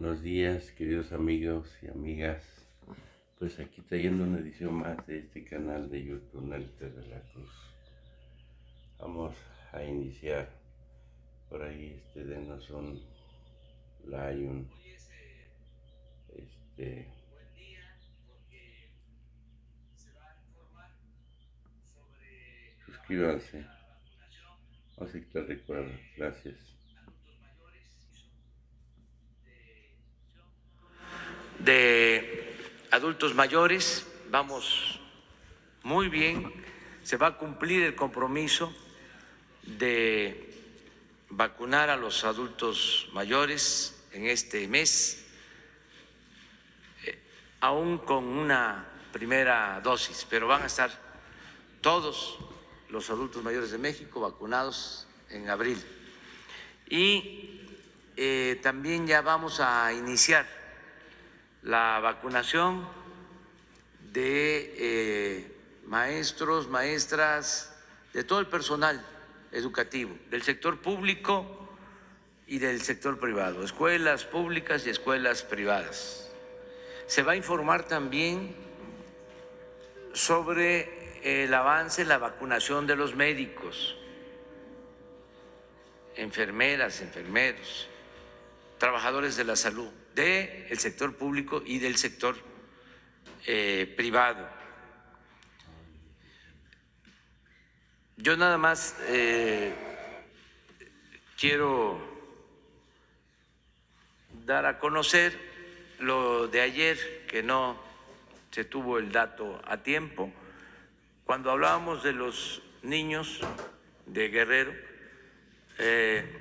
Buenos días, queridos amigos y amigas. Pues aquí trayendo una edición más de este canal de YouTube, Nalitas de la Cruz. Vamos a iniciar. Por ahí, denos un like, este, suscríbanse. Vamos a quitar recuerdo. Gracias. De adultos mayores, vamos muy bien, se va a cumplir el compromiso de vacunar a los adultos mayores en este mes, aún con una primera dosis, pero van a estar todos los adultos mayores de México vacunados en abril. Y también ya vamos a iniciar la vacunación de maestros, maestras, de todo el personal educativo, del sector público y del sector privado, escuelas públicas y escuelas privadas. Se va a informar también sobre el avance en la vacunación de los médicos, enfermeras, enfermeros, trabajadores de la salud, del sector público y del sector privado. Yo nada más quiero dar a conocer lo de ayer, que no se tuvo el dato a tiempo. Cuando hablábamos de los niños de Guerrero,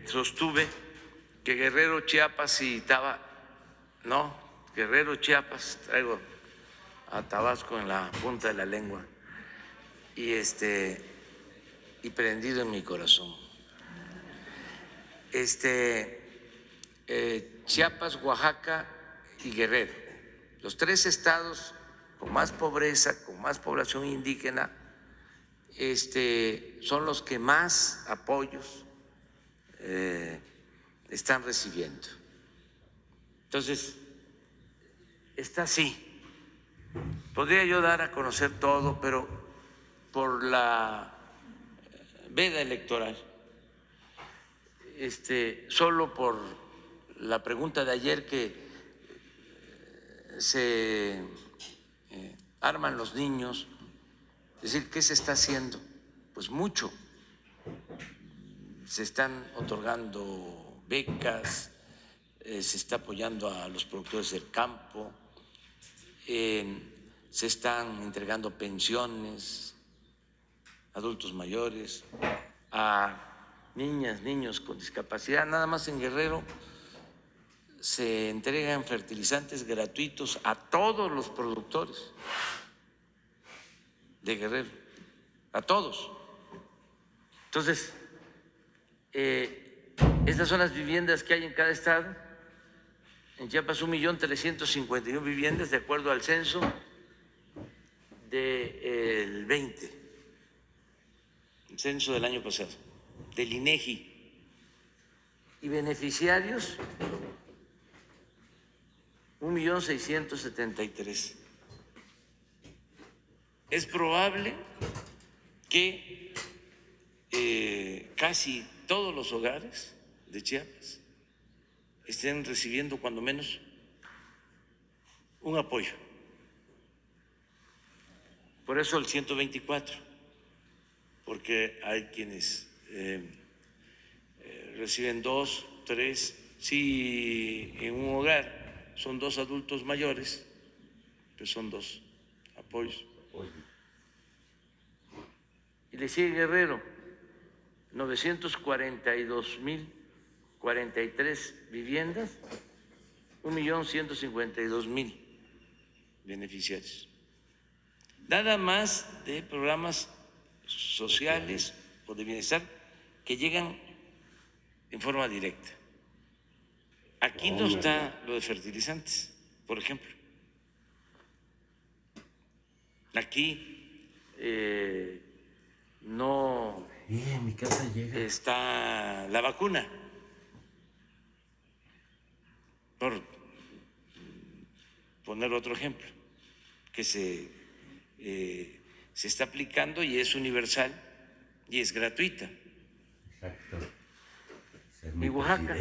sostuve que Guerrero, Chiapas y Guerrero, Chiapas, traigo a Tabasco en la punta de la lengua y prendido en mi corazón. Chiapas, Oaxaca y Guerrero, los tres estados con más pobreza, con más población indígena, son los que más apoyos están recibiendo. Entonces, está así. Podría yo dar a conocer todo, pero por la veda electoral, solo por la pregunta de ayer que se arman los niños, es decir, ¿qué se está haciendo? Pues mucho. Se están otorgando becas, se está apoyando a los productores del campo, se están entregando pensiones a adultos mayores, a niñas, niños con discapacidad. Nada más en Guerrero se entregan fertilizantes gratuitos a todos los productores de Guerrero, a todos. Entonces, estas son las viviendas que hay en cada estado. En Chiapas 1.351.000 viviendas de acuerdo al censo del 20, el censo del año pasado, del INEGI. Y beneficiarios 1.673.000. Es probable que casi todos los hogares de Chiapas estén recibiendo cuando menos un apoyo. Por eso el 124, porque hay quienes reciben 2, 3. Si en un hogar son 2 adultos mayores, pues son 2 apoyos. Y le sigue Guerrero, 942.043 viviendas, 1.152.000 beneficiarios. Nada más de programas sociales o de bienestar que llegan en forma directa. Aquí no está lo de fertilizantes, por ejemplo. Aquí no En mi casa llega. está la vacuna por poner otro ejemplo, que se está aplicando y es universal y es gratuita. Exacto. En Oaxaca,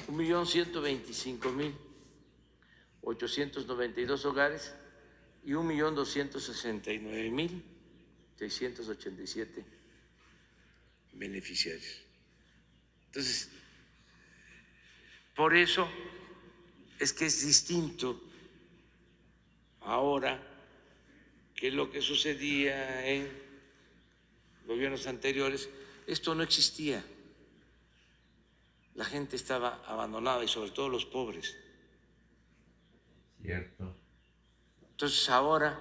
1.125.892 hogares y 1.269.687 beneficiarios. Entonces, por eso es que es distinto ahora que lo que sucedía en gobiernos anteriores. Esto no existía. La gente estaba abandonada y sobre todo los pobres. Cierto. Entonces ahora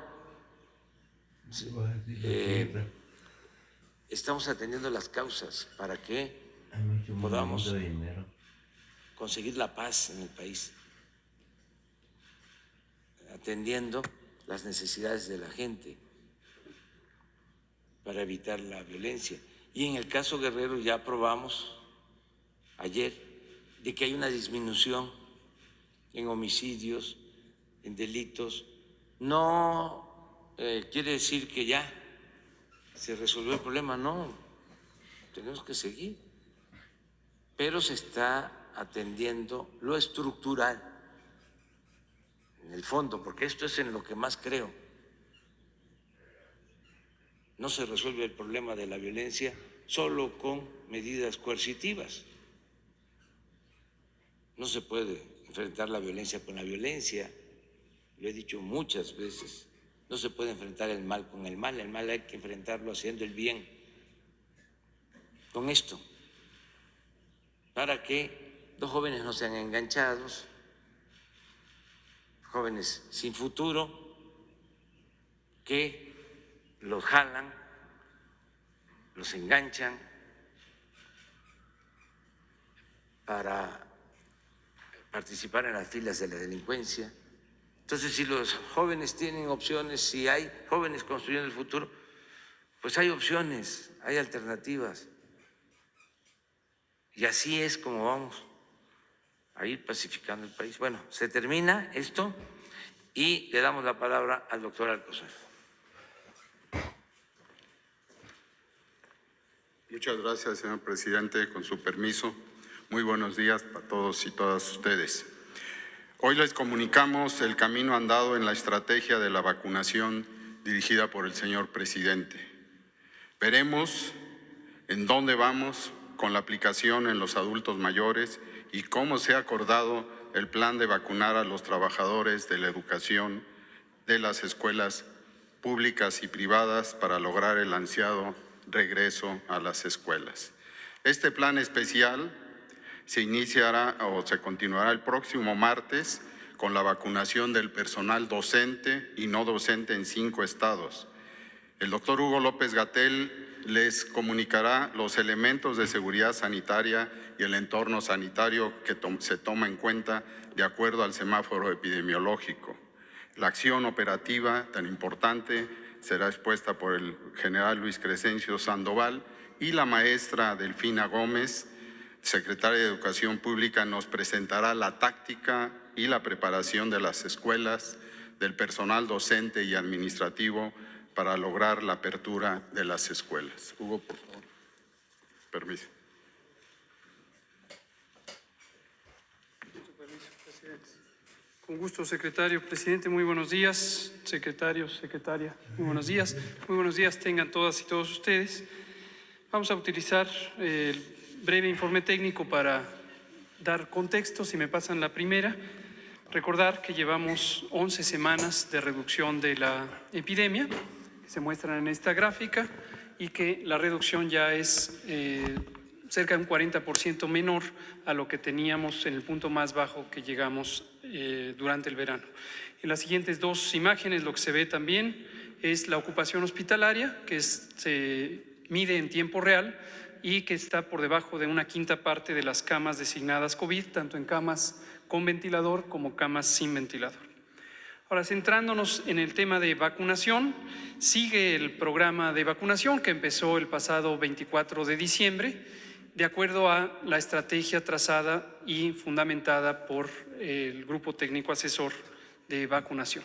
estamos atendiendo las causas para que podamos conseguir la paz en el país, atendiendo las necesidades de la gente para evitar la violencia. Y en el caso Guerrero ya aprobamos ayer de que hay una disminución en homicidios, en delitos. No quiere decir que ya se resolvió el problema, no, tenemos que seguir, pero se está atendiendo lo estructural, en el fondo, porque esto es en lo que más creo. No se resuelve el problema de la violencia solo con medidas coercitivas. No se puede enfrentar la violencia con la violencia, lo he dicho muchas veces. No se puede enfrentar el mal con el mal hay que enfrentarlo haciendo el bien. Con esto, para que los jóvenes no sean enganchados, jóvenes sin futuro, que los jalan, los enganchan para participar en las filas de la delincuencia. Entonces, si los jóvenes tienen opciones, si hay jóvenes construyendo el futuro, pues hay opciones, hay alternativas. Y así es como vamos a ir pacificando el país. Bueno, se termina esto y le damos la palabra al doctor Alcocer. Muchas gracias, señor presidente. Con su permiso, muy buenos días para todos y todas ustedes. Hoy les comunicamos el camino andado en la estrategia de la vacunación dirigida por el señor presidente. Veremos en dónde vamos con la aplicación en los adultos mayores y cómo se ha acordado el plan de vacunar a los trabajadores de la educación de las escuelas públicas y privadas para lograr el ansiado regreso a las escuelas. Este plan especial se iniciará o se continuará el próximo martes con la vacunación del personal docente y no docente en 5 estados. El doctor Hugo López-Gatell les comunicará los elementos de seguridad sanitaria y el entorno sanitario que se toma en cuenta de acuerdo al semáforo epidemiológico. La acción operativa tan importante será expuesta por el general Luis Crescencio Sandoval y la maestra Delfina Gómez, secretaria de Educación Pública, nos presentará la táctica y la preparación de las escuelas, del personal docente y administrativo para lograr la apertura de las escuelas. Hugo, por favor. Permiso. Con gusto, secretario. Presidente, muy buenos días. Secretario, secretaria, muy buenos días. Muy buenos días tengan todas y todos ustedes. Vamos a utilizar el breve informe técnico para dar contexto. Si me pasan la primera, recordar que llevamos 11 semanas de reducción de la epidemia, que se muestran en esta gráfica, y que la reducción ya es cerca de un 40% menor a lo que teníamos en el punto más bajo que llegamos durante el verano. En las siguientes dos imágenes lo que se ve también es la ocupación hospitalaria, que se mide en tiempo real y que está por debajo de una quinta parte de las camas designadas COVID, tanto en camas con ventilador como camas sin ventilador. Ahora, centrándonos en el tema de vacunación, sigue el programa de vacunación que empezó el pasado 24 de diciembre. de acuerdo a la estrategia trazada y fundamentada por el Grupo Técnico Asesor de Vacunación.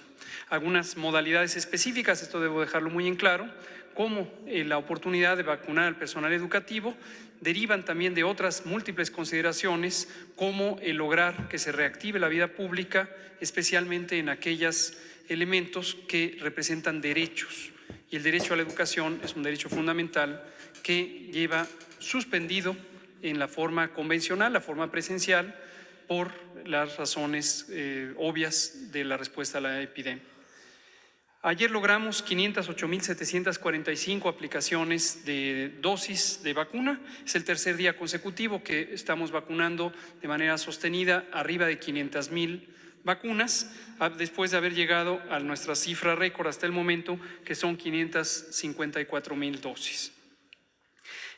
Algunas modalidades específicas, esto debo dejarlo muy en claro, como la oportunidad de vacunar al personal educativo, derivan también de otras múltiples consideraciones, como el lograr que se reactive la vida pública, especialmente en aquellos elementos que representan derechos. Y el derecho a la educación es un derecho fundamental que lleva suspendido en la forma convencional, la forma presencial, por las razones obvias de la respuesta a la epidemia. Ayer logramos 508.745 aplicaciones de dosis de vacuna. Es el tercer día consecutivo que estamos vacunando de manera sostenida arriba de 500,000 vacunas, después de haber llegado a nuestra cifra récord hasta el momento, que son 554,000 dosis.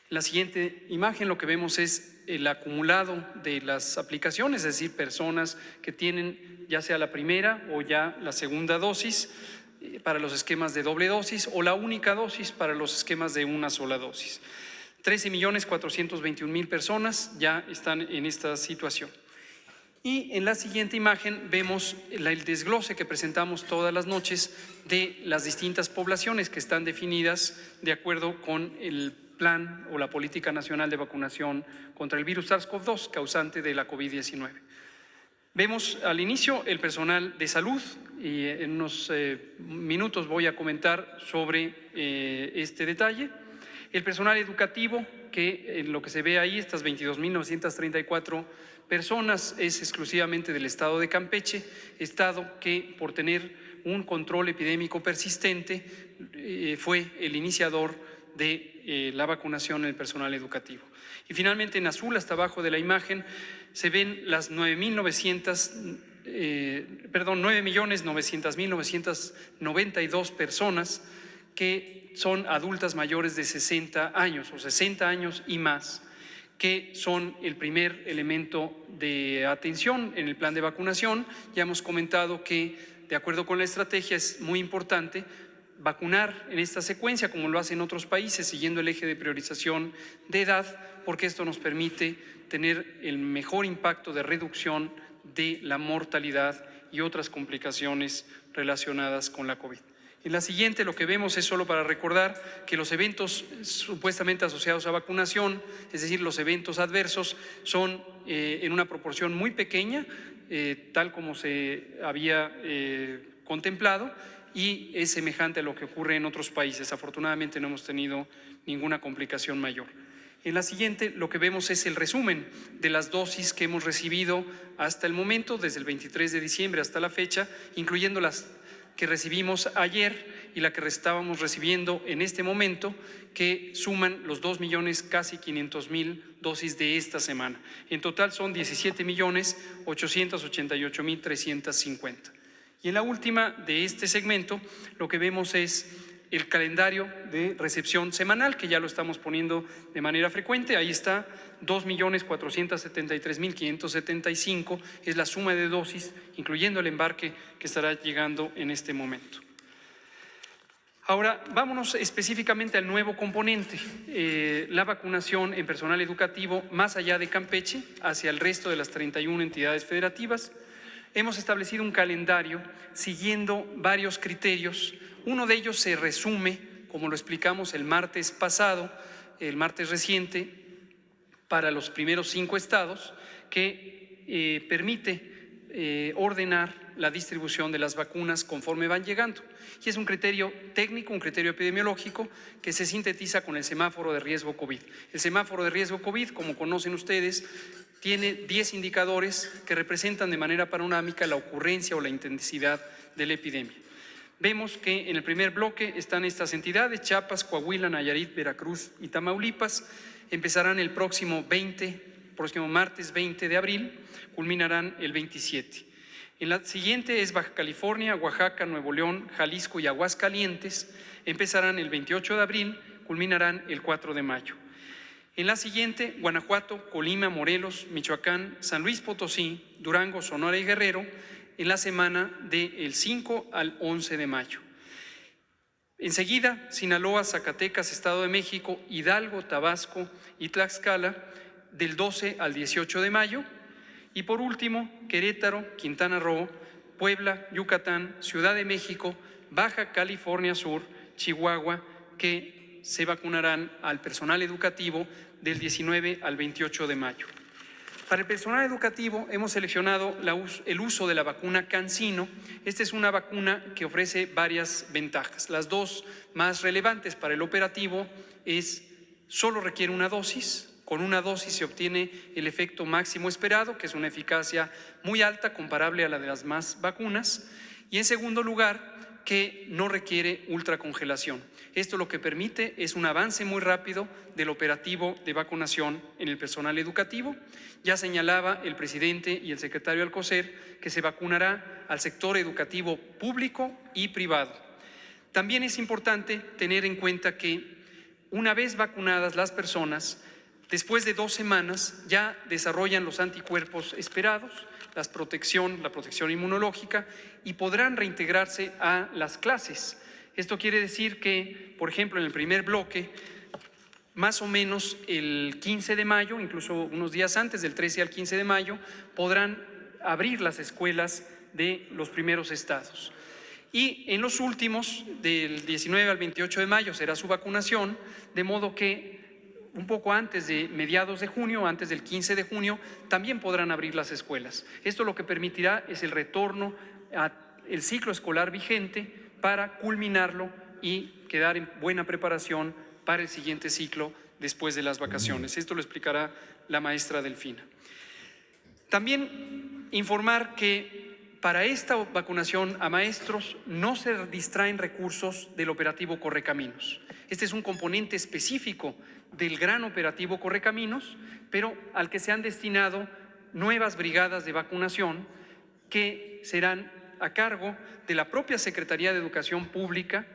En la siguiente imagen lo que vemos es el acumulado de las aplicaciones, es decir, personas que tienen ya sea la primera o ya la segunda dosis para los esquemas de doble dosis o la única dosis para los esquemas de una sola dosis. 13.421.000 personas ya están en esta situación. Y en la siguiente imagen vemos el desglose que presentamos todas las noches de las distintas poblaciones que están definidas de acuerdo con el plan o la política nacional de vacunación contra el virus SARS-CoV-2 causante de la COVID-19. Vemos al inicio el personal de salud y en unos minutos voy a comentar sobre este detalle. El personal educativo, que en lo que se ve ahí, estas 22.934 personas, es exclusivamente del estado de Campeche, estado que por tener un control epidémico persistente fue el iniciador de la vacunación en el personal educativo. Y finalmente en azul, hasta abajo de la imagen, se ven las 9.900.992 personas que son adultas mayores de 60 años o 60 años y más, que son el primer elemento de atención en el plan de vacunación. Ya hemos comentado que, de acuerdo con la estrategia, es muy importante vacunar en esta secuencia, como lo hacen otros países, siguiendo el eje de priorización de edad, porque esto nos permite tener el mejor impacto de reducción de la mortalidad y otras complicaciones relacionadas con la COVID. En la siguiente lo que vemos es solo para recordar que los eventos supuestamente asociados a vacunación, es decir, los eventos adversos, son en una proporción muy pequeña, tal como se había contemplado, y es semejante a lo que ocurre en otros países. Afortunadamente no hemos tenido ninguna complicación mayor. En la siguiente lo que vemos es el resumen de las dosis que hemos recibido hasta el momento, desde el 23 de diciembre hasta la fecha, incluyendo las que recibimos ayer y la que estábamos recibiendo en este momento, que suman los 2.500.000 dosis de esta semana. En total son 17.888.350. Y en la última de este segmento lo que vemos es el calendario de recepción semanal, que ya lo estamos poniendo de manera frecuente. Ahí está, 2.473.575 es la suma de dosis, incluyendo el embarque que estará llegando en este momento. Ahora, vámonos específicamente al nuevo componente, la vacunación en personal educativo más allá de Campeche, hacia el resto de las 31 entidades federativas. Hemos establecido un calendario siguiendo varios criterios. Uno de ellos se resume, como lo explicamos el martes pasado, el martes reciente, para los primeros 5 estados, que permite ordenar la distribución de las vacunas conforme van llegando. Y es un criterio técnico, un criterio epidemiológico que se sintetiza con el semáforo de riesgo COVID. El semáforo de riesgo COVID, como conocen ustedes, tiene 10 indicadores que representan de manera panorámica la ocurrencia o la intensidad de la epidemia. Vemos que en el primer bloque están estas entidades: Chiapas, Coahuila, Nayarit, Veracruz y Tamaulipas. Empezarán el próximo martes 20 de abril, culminarán el 27. En la siguiente es Baja California, Oaxaca, Nuevo León, Jalisco y Aguascalientes. Empezarán el 28 de abril, culminarán el 4 de mayo. En la siguiente, Guanajuato, Colima, Morelos, Michoacán, San Luis Potosí, Durango, Sonora y Guerrero, en la semana del 5 al 11 de mayo. Enseguida, Sinaloa, Zacatecas, Estado de México, Hidalgo, Tabasco y Tlaxcala del 12 al 18 de mayo. Y por último, Querétaro, Quintana Roo, Puebla, Yucatán, Ciudad de México, Baja California Sur, Chihuahua, que se vacunarán al personal educativo del 19 al 28 de mayo. Para el personal educativo hemos seleccionado el uso de la vacuna CanSino. Esta es una vacuna que ofrece varias ventajas. Las dos más relevantes para el operativo es solo requiere una dosis. Con una dosis se obtiene el efecto máximo esperado, que es una eficacia muy alta, comparable a la de las demás vacunas. Y en segundo lugar, que no requiere ultracongelación. Esto lo que permite es un avance muy rápido del operativo de vacunación en el personal educativo. Ya señalaba el presidente y el secretario Alcocer que se vacunará al sector educativo público y privado. También es importante tener en cuenta que una vez vacunadas las personas, después de 2 semanas ya desarrollan los anticuerpos esperados, la protección inmunológica, y podrán reintegrarse a las clases. Esto quiere decir que, por ejemplo, en el primer bloque, más o menos el 15 de mayo, incluso unos días antes, del 13 al 15 de mayo, podrán abrir las escuelas de los primeros estados. Y en los últimos, del 19 al 28 de mayo, será su vacunación, de modo que un poco antes de mediados de junio, antes del 15 de junio, también podrán abrir las escuelas. Esto lo que permitirá es el retorno al ciclo escolar vigente para culminarlo y quedar en buena preparación para el siguiente ciclo después de las vacaciones. Esto lo explicará la maestra Delfina. También informar que para esta vacunación a maestros no se distraen recursos del operativo Correcaminos. Este es un componente específico del gran operativo Correcaminos, pero al que se han destinado nuevas brigadas de vacunación que serán a cargo de la propia Secretaría de Educación Pública,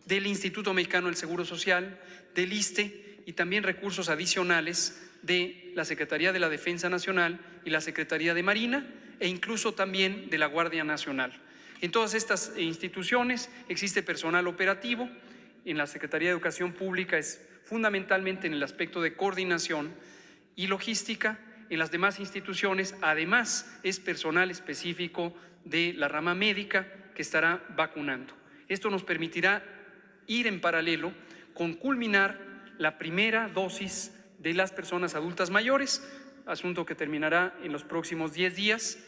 del Instituto Mexicano del Seguro Social, del ISSSTE, y también recursos adicionales de la Secretaría de la Defensa Nacional y la Secretaría de Marina, e incluso también de la Guardia Nacional. En todas estas instituciones existe personal operativo. En la Secretaría de Educación Pública es fundamentalmente en el aspecto de coordinación y logística. En las demás instituciones, además, es personal específico de la rama médica que estará vacunando. Esto nos permitirá ir en paralelo con culminar la primera dosis de las personas adultas mayores, asunto que terminará en los próximos 10 días,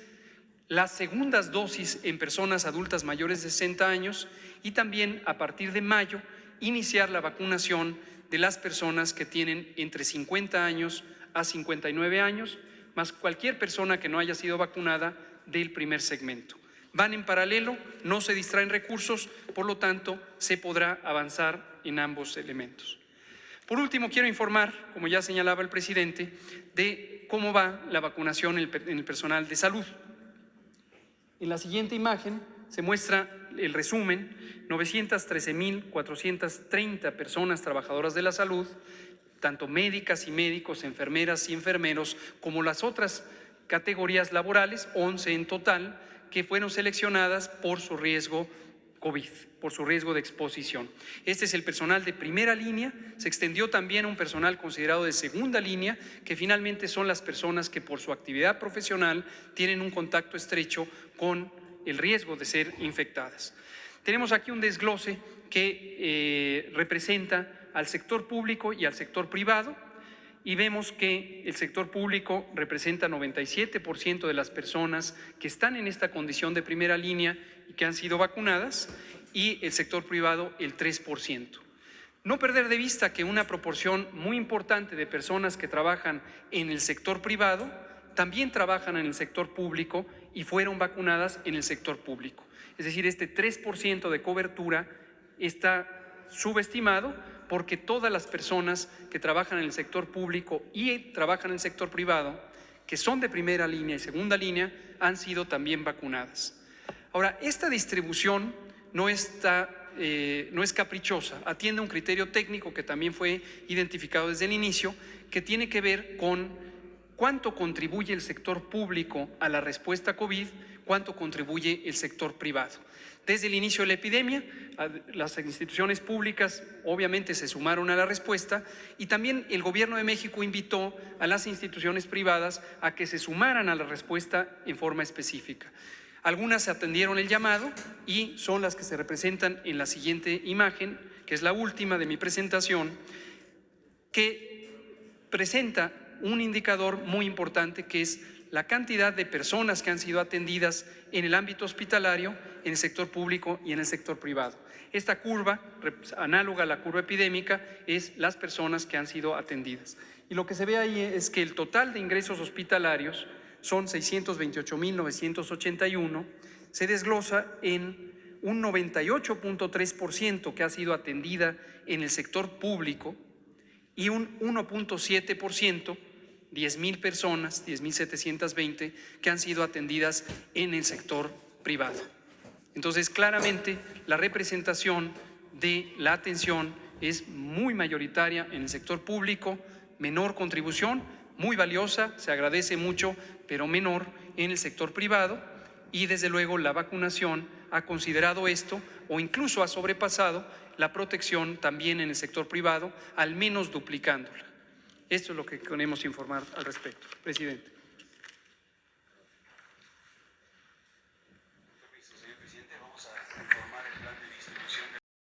las segundas dosis en personas adultas mayores de 60 años y también a partir de mayo iniciar la vacunación de las personas que tienen entre 50 años a 59 años, más cualquier persona que no haya sido vacunada del primer segmento. Van en paralelo, no se distraen recursos, por lo tanto, se podrá avanzar en ambos elementos. Por último, quiero informar, como ya señalaba el presidente, de cómo va la vacunación en el personal de salud. En la siguiente imagen se muestra el resumen: 913,430 personas trabajadoras de la salud, tanto médicas y médicos, enfermeras y enfermeros, como las otras categorías laborales, 11 en total, que fueron seleccionadas por su riesgo COVID, por su riesgo de exposición. Este es el personal de primera línea. Se extendió también a un personal considerado de segunda línea, que finalmente son las personas que por su actividad profesional tienen un contacto estrecho con el riesgo de ser infectadas. Tenemos aquí un desglose que representa al sector público y al sector privado, y vemos que el sector público representa 97% de las personas que están en esta condición de primera línea y que han sido vacunadas, y el sector privado el 3%. No perder de vista que una proporción muy importante de personas que trabajan en el sector privado también trabajan en el sector público y fueron vacunadas en el sector público. Es decir, este 3% de cobertura está subestimado, porque todas las personas que trabajan en el sector público y trabajan en el sector privado, que son de primera línea y segunda línea, han sido también vacunadas. Ahora, esta distribución no es caprichosa, atiende a un criterio técnico que también fue identificado desde el inicio, que tiene que ver con cuánto contribuye el sector público a la respuesta COVID, cuánto contribuye el sector privado. Desde el inicio de la epidemia, las instituciones públicas obviamente se sumaron a la respuesta y también el Gobierno de México invitó a las instituciones privadas a que se sumaran a la respuesta en forma específica. Algunas atendieron el llamado y son las que se representan en la siguiente imagen, que es la última de mi presentación, que presenta un indicador muy importante que es la cantidad de personas que han sido atendidas en el ámbito hospitalario, en el sector público y en el sector privado. Esta curva, análoga a la curva epidémica, es las personas que han sido atendidas. Y lo que se ve ahí es que el total de ingresos hospitalarios son 628.981, se desglosa en un 98.3% que ha sido atendida en el sector público y un 1.7%, 10,000 personas, 10,720, que han sido atendidas en el sector privado. Entonces, claramente, la representación de la atención es muy mayoritaria en el sector público, menor contribución, muy valiosa, se agradece mucho, pero menor en el sector privado, y desde luego la vacunación ha considerado esto o incluso ha sobrepasado la protección también en el sector privado, al menos duplicándola. Esto es lo que queremos informar al respecto, presidente.